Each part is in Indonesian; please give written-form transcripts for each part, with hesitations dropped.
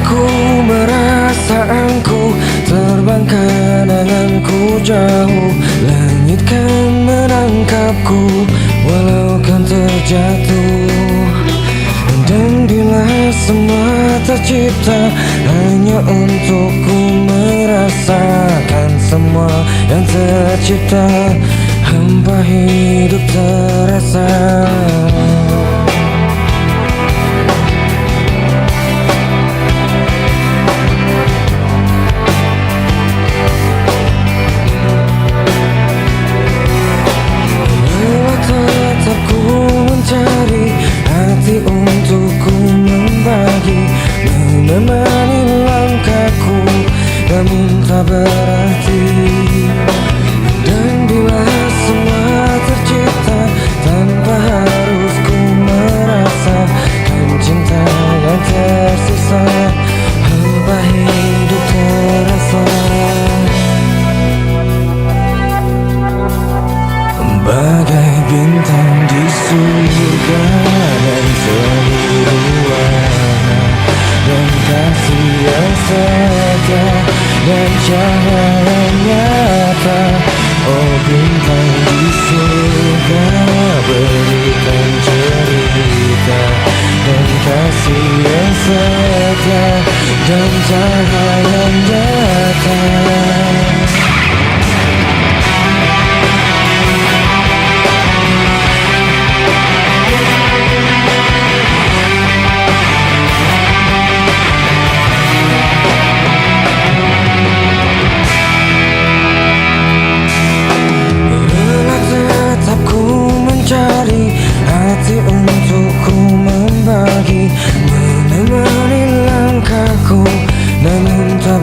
Ku merasa engkau terbang, kenanganku jauh. Langit kan menangkapku walau kan terjatuh. Dan bila semua tercipta hanya untukku merasakan semua yang tercipta, hampa hidup terasa. Untukku membagi, menemani langkahku, namun tak berarti. Dan bila semua tercipta tanpa harus ku merasakan cinta yang tersisa, hampa hidup terasa. Bagai bintang di surga dan seluruh warna, dan kasih yang setia dan cahaya nyata. Oh bintang di surga, berikan cerita dan kasih yang setia dan cahaya nyata. Untukku membagi, menemani langkahku, namun tak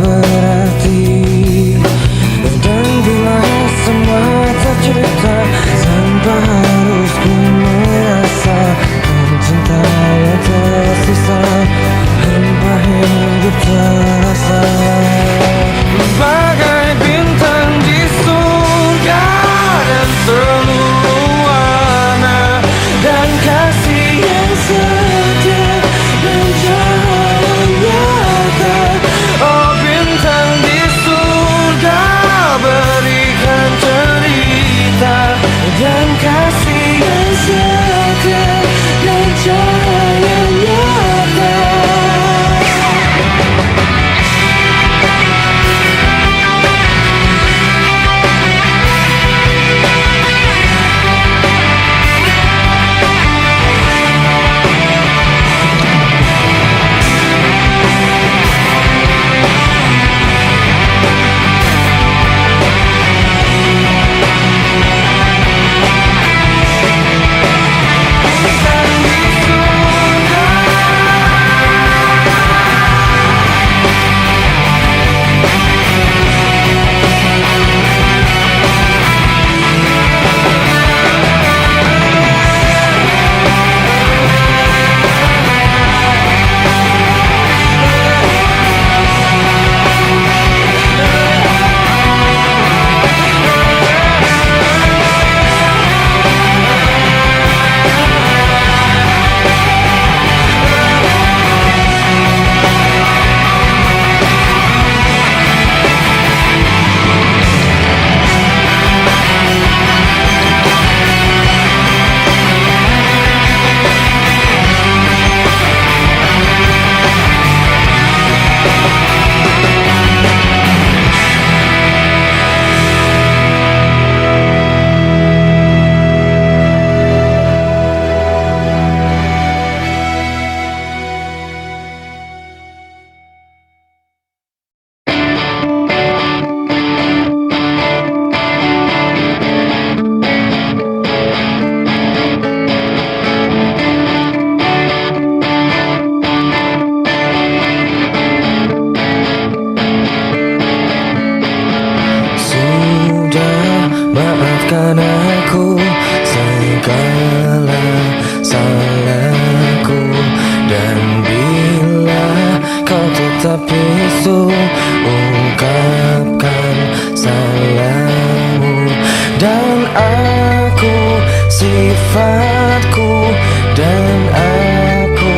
sifatku dan aku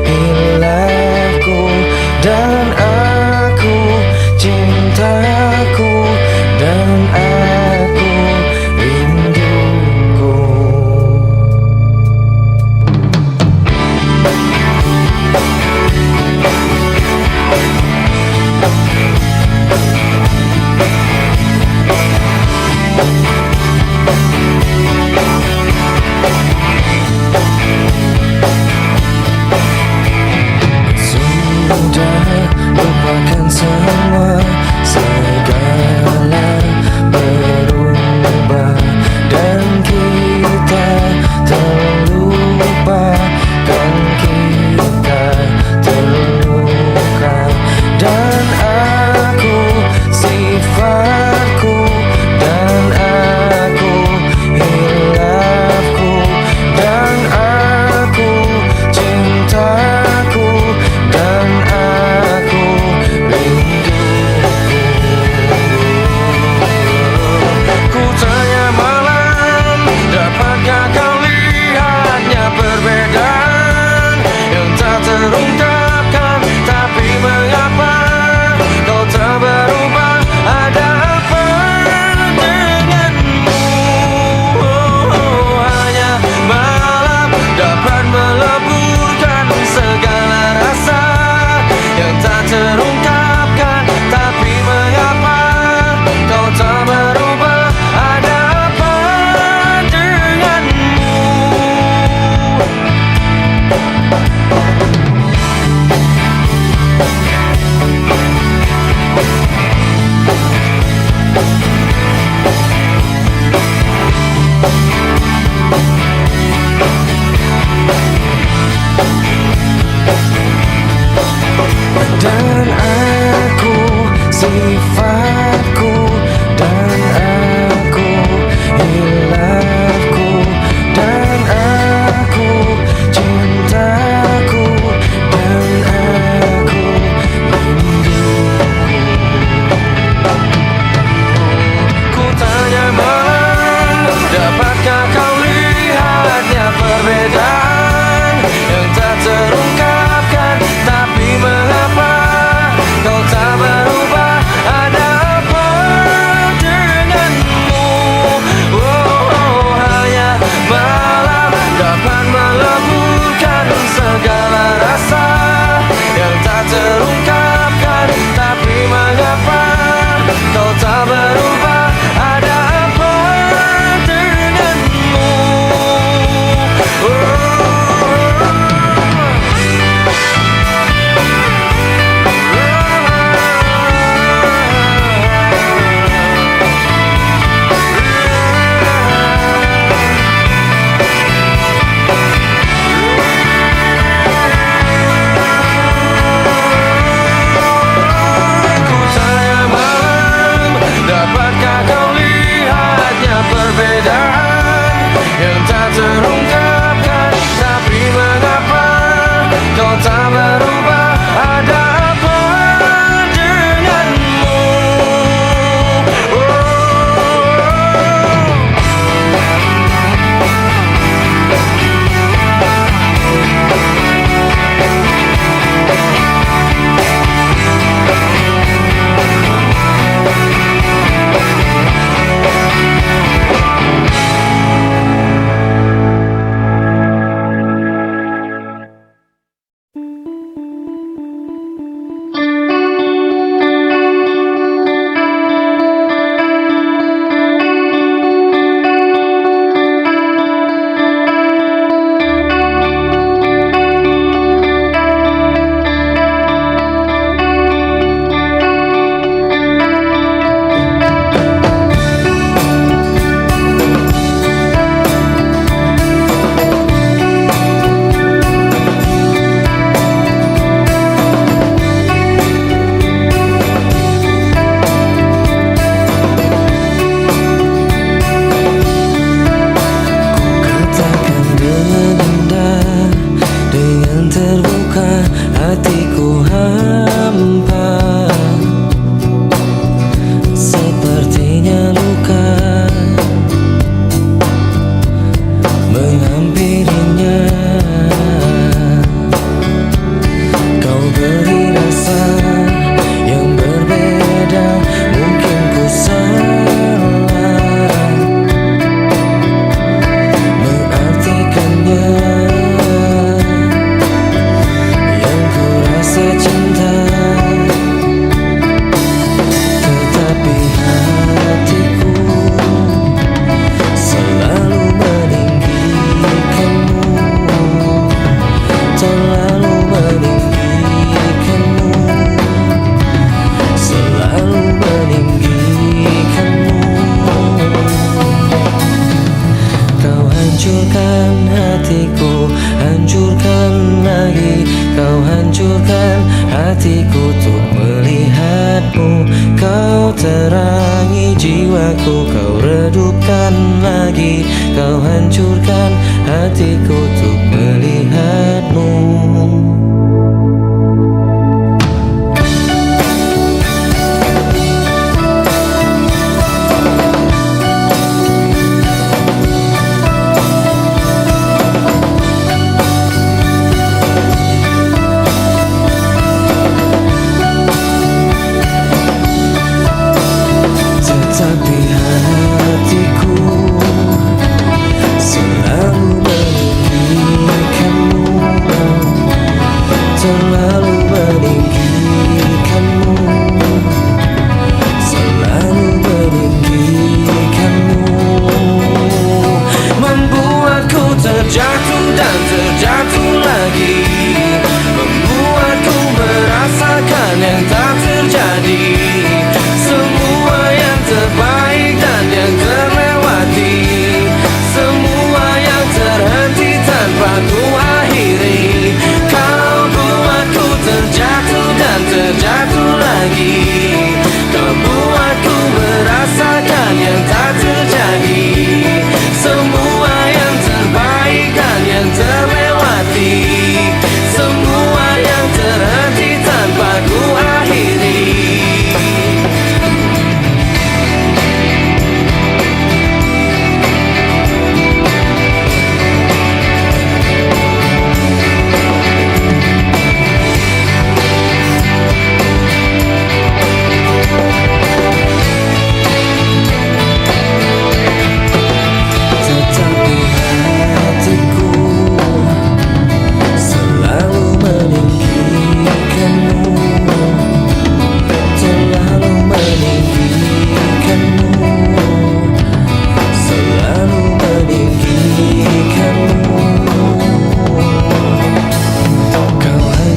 hilangku dan aku cintaku dan aku rinduku. Kau terangi jiwaku, kau redupkan lagi, kau hancurkan hatiku untuk melihatmu. Tapi hatiku selalu meninggikanmu, terlalu meninggikanmu, selalu meninggikanmu, membuatku terjatuh dan terjatuh lagi, membuatku merasakan yang tak terjadi. Semua yang terbaik dan yang terlewati, semua yang terhenti tanpa ku akhiri. Kau buatku terjatuh dan terjatuh lagi, kau buatku merasakan yang tak terjadi. Semua yang terbaik dan yang terlewati, semua yang terhenti tanpa ku akhiri.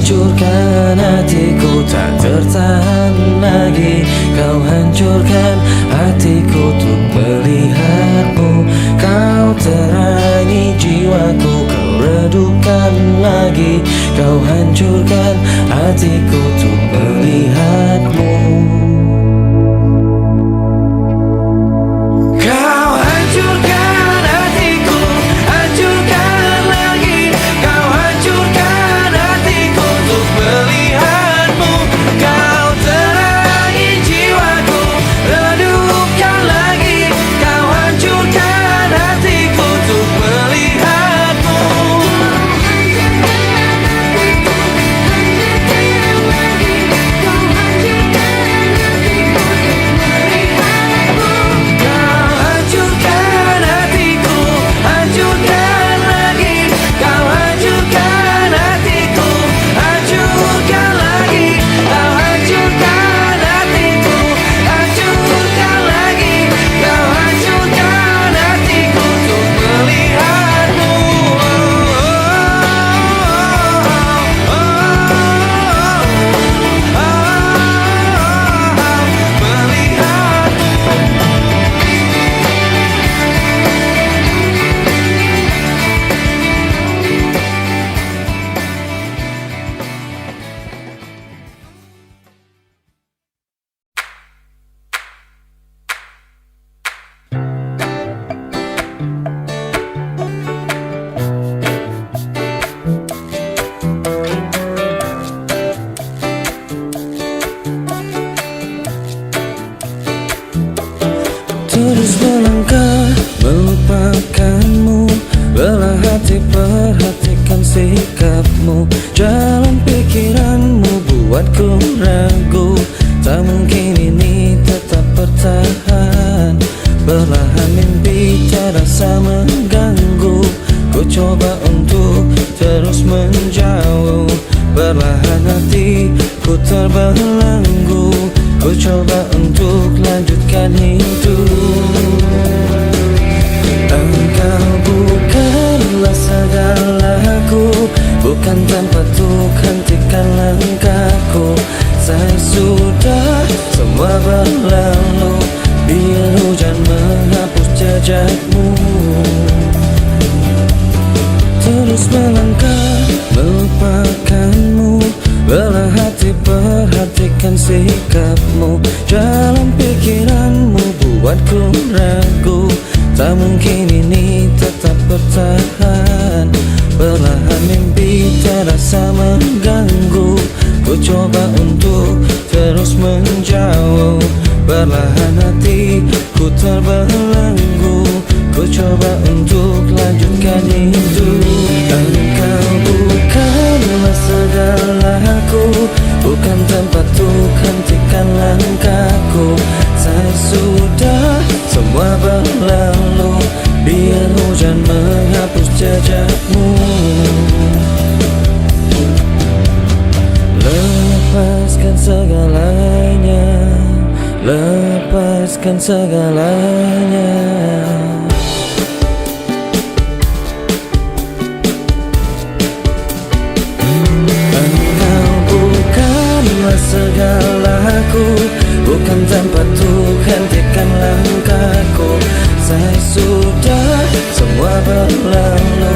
Hancurkan hatiku, tak tertahan lagi, kau hancurkan hatiku untuk melihatmu. Kau terangi jiwaku, kau redupkan lagi, kau hancurkan hatiku untuk melihatmu. Kau hancurkan hatiku, hancurkan lagi, kau hancurkan hatiku untuk melihatmu. Kau terangi jiwaku, redupkan lagi, kau hancurkan hatiku untuk melihatmu. Terus melangkah melupakanmu, belah hati perhatikan sikapmu. Jalan pikiranmu buatku ragu, tak mungkin ini tetap bertahan. Belahan mimpi terasa mengganggu, ku coba untuk terus menjauh. Perlahan hati ku terbelenggu, ku coba untuk lanjutkan hidup. Engkau bukanlah segalaku, bukan tempatku, hentikan langkahku. Saya sudah semua berlalu, biar hujan menghapus jejakmu. Terus melangkah melupakanmu, belah hati perhatikan sikapmu. Jalan ku ragu, tak mungkin ini tetap bertahan. Perlahan mimpi terasa mengganggu, ku coba untuk terus menjauh. Perlahan hatiku terbelenggu, ku coba untuk lanjutkan hidup. Engkau bukanlah segalaku, bukan tempat untuk hentikan langkahku. Saya sudah semua berlalu, biar hujan menghapus jejakmu. Lepaskan segalanya, lepaskan segalanya. Engkau bukanlah segalaku, bukan tempat untuk hentikan langkahku. Saya sudah semua berlalu,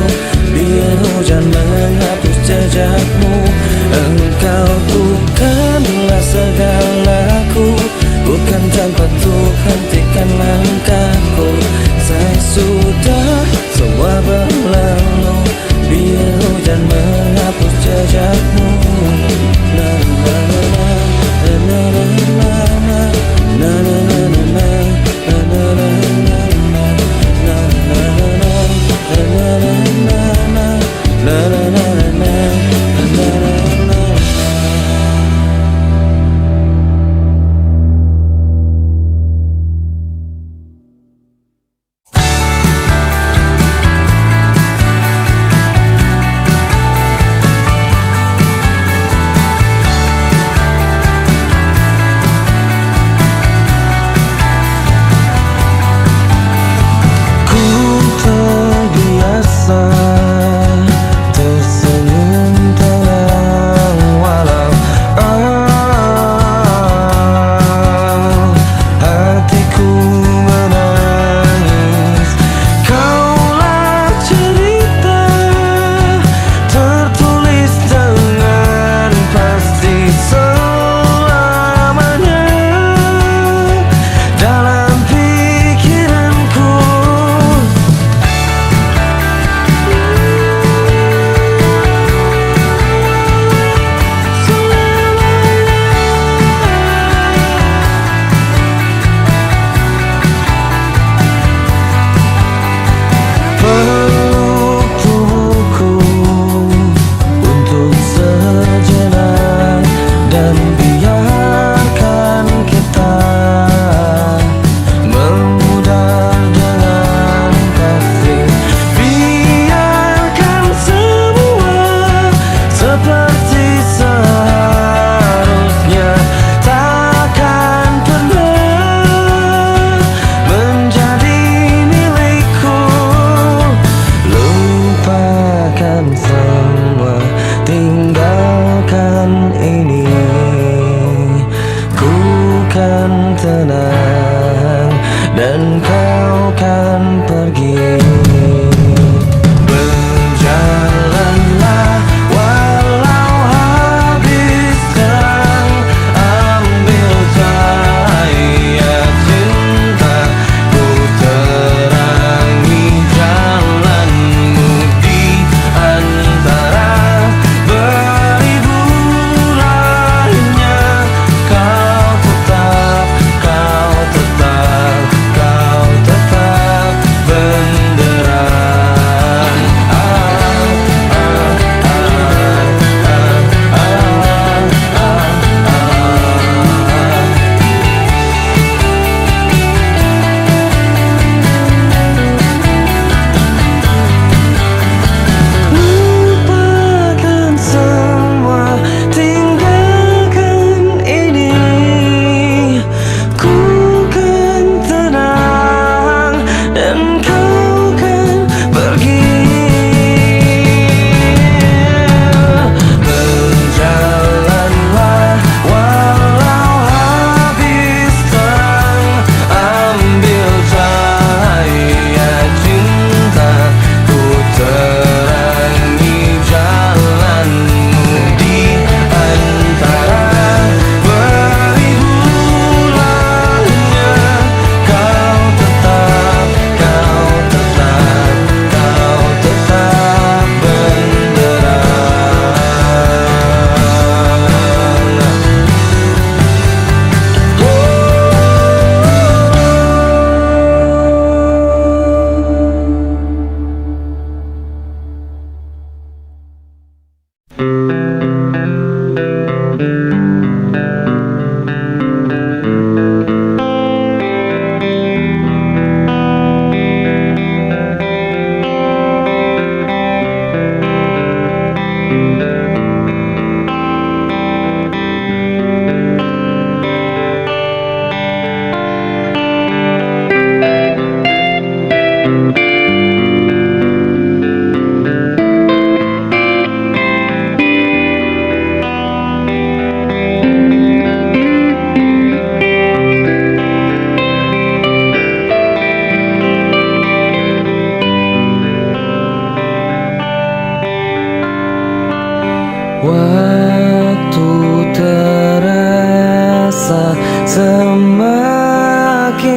biar hujan menghapus jejakmu. Engkau bukanlah segalaku, bukan tempat untuk hentikan langkahku. Saya sudah semua berlalu, biar hujan menghapus jejakmu. Na na na na na na na na na na na.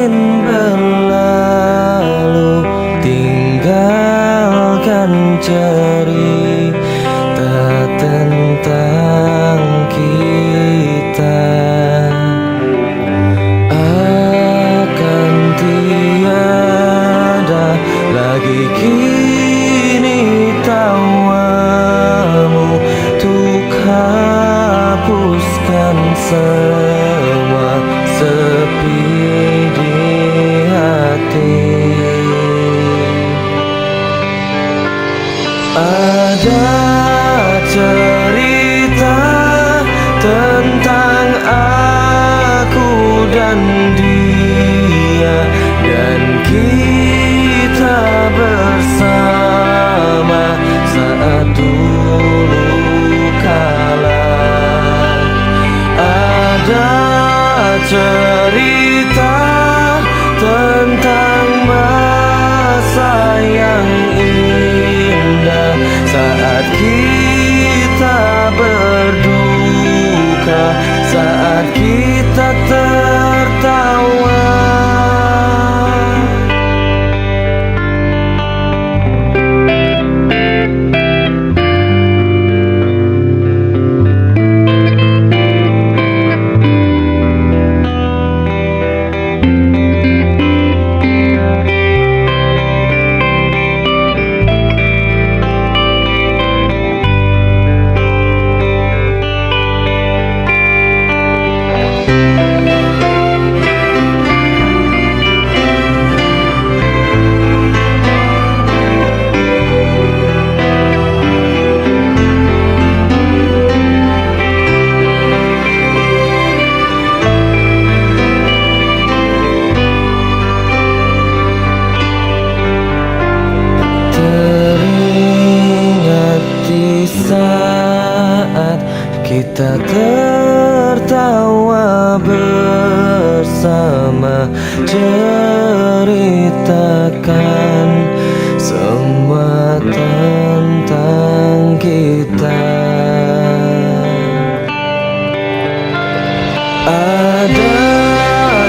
ingin berlalu, tinggalkan cerita tentang kita. Akan tiada lagi kini tawamu untuk hapuskan semua sepi di hati. Ada cerita tentang aku dan dia, dan kita bersama saat dulu kala. Ada cerita tentang masa yang indah saat kita berduka, saat kita tertawa. Saat kita tertawa bersama, ceritakan semua tentang kita. Ada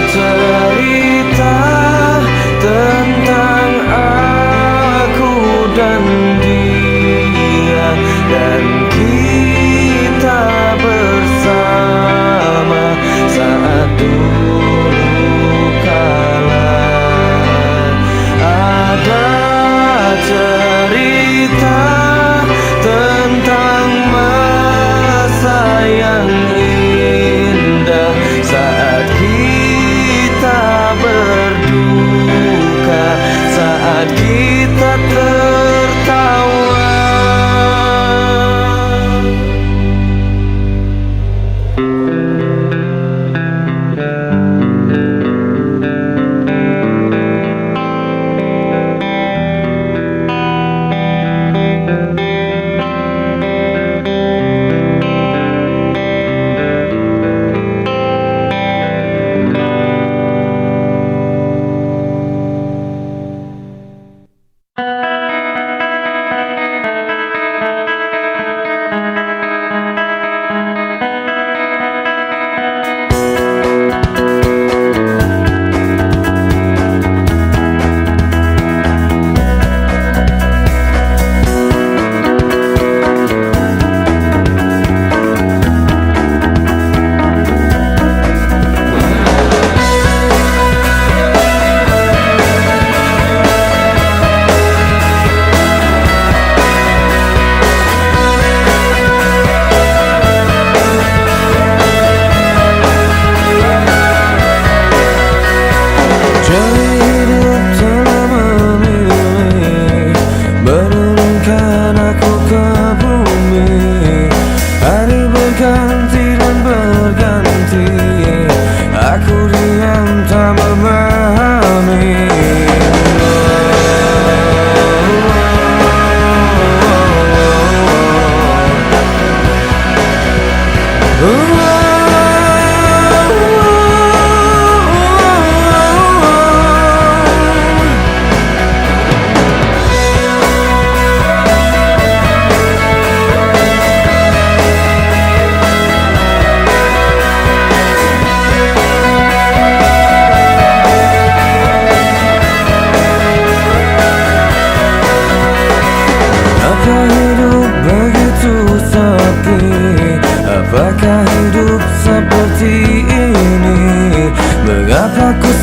cerita tentang aku dan dia, dan kita bersama saat dulu kala. Ada cerita tentang masa yang indah saat kita berduka, saat kita tertawa.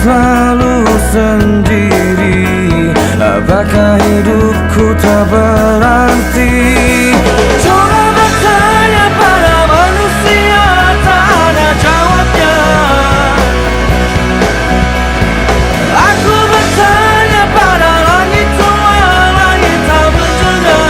selalu sendiri? Apakah hidupku tak berarti? Coba bertanya pada manusia, tak ada jawabnya. Aku bertanya pada langit tua, langit tak mendengar.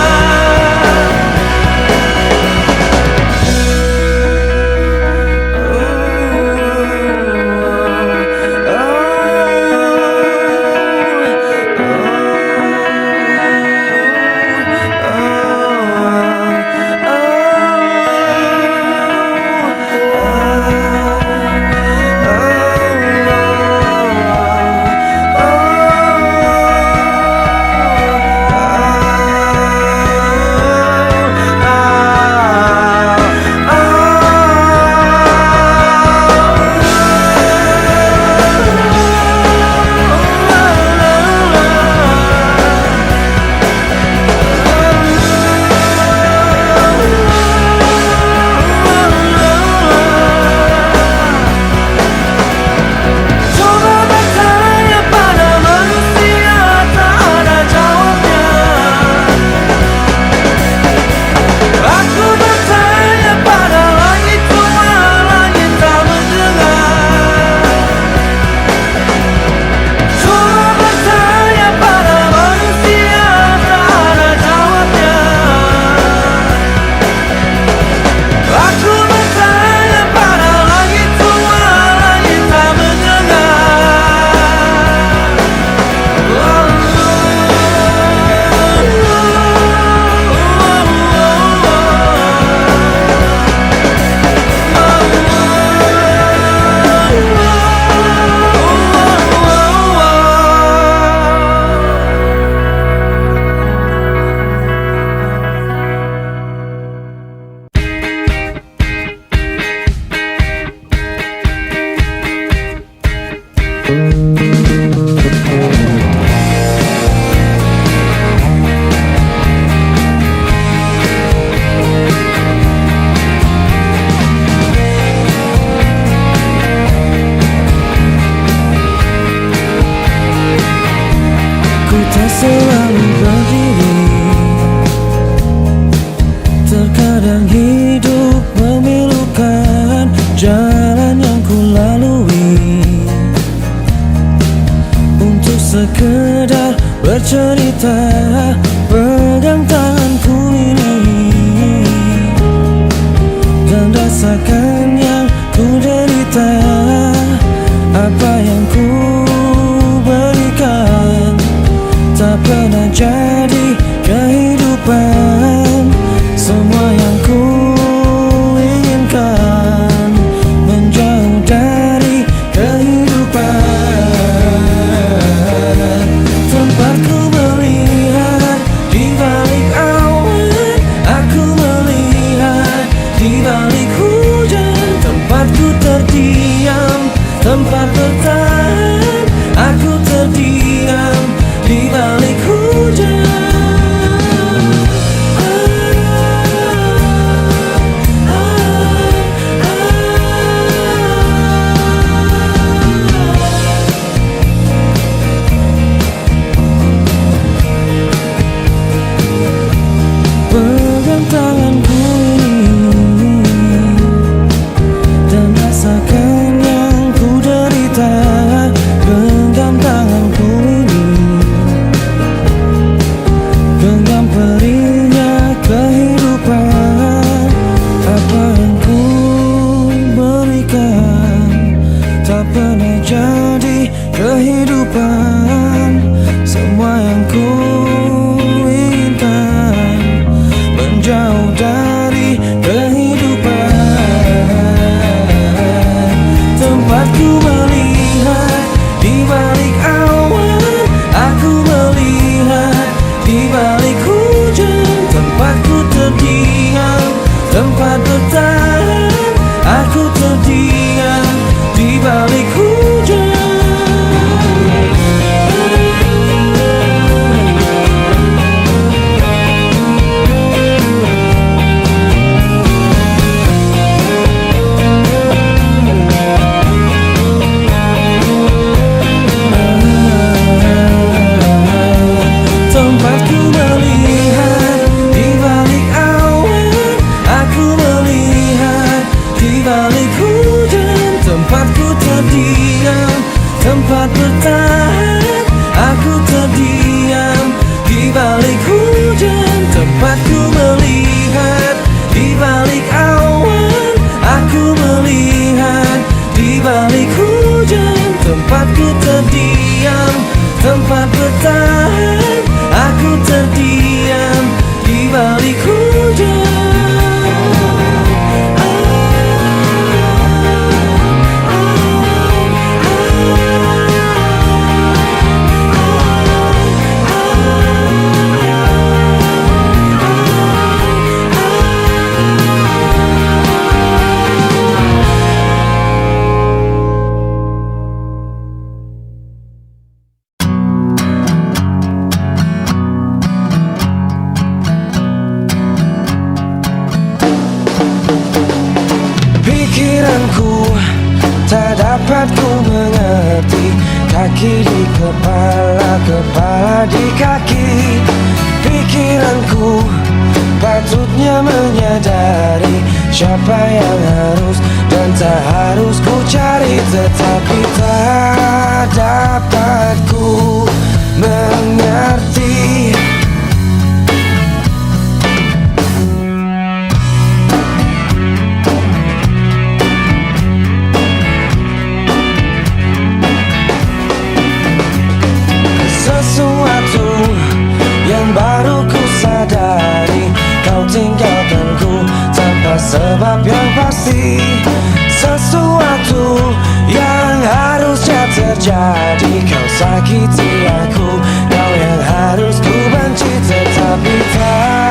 Ku tak selalu berdiri, terkadang hidup memilukan jalan yang ku lalui. Untuk sekedar bercerita, pegang tanganku ini dan rasakan yang ku derita. Apa yang ku berikan tak pernah jadi kehidupan. Semua yang ku inginkan menjauh dari kehidupan. Tempat ku melihat di balik awan, aku melihat di balik hujan. Tempat ku terdiam, tempat bertahan, aku terdiam di balik hujan. bertahan, aku terdiam di balik hujan. Tempat ku melihat di balik awan, aku melihat di balik hujan. Tempat ku terdiam, tempat bertahan, aku terdiam di balik hujan. Pikiranku tak dapat ku mengerti, kaki di kepala, kepala di kaki. Pikiranku patutnya menyadari siapa yang harus dan tak harus ku cari, tetapi tak dapat ku mengerti. Sesuatu yang baru ku sadari, kau tinggalkanku tanpa sebab yang pasti. Sesuatu yang harusnya terjadi, kau sakiti aku, kau yang harus ku benci, tetapi tak